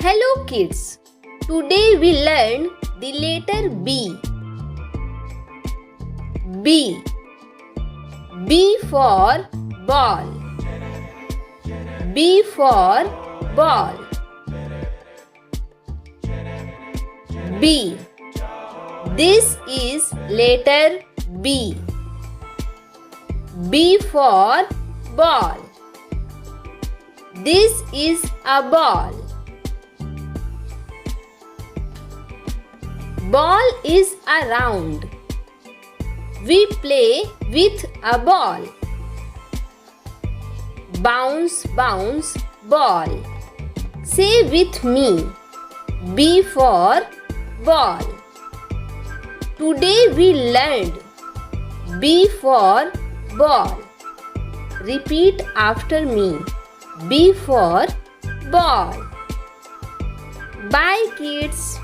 Hello kids, today we learn the letter B. B. B for ball. B for ball. B. This is letter B. B for ball. This is a ball. Ball is a round. We play with a ball. Bounce, bounce, ball. Say with me, B for ball. Today we learned B for ball. Repeat after me, B for ball. Bye kids.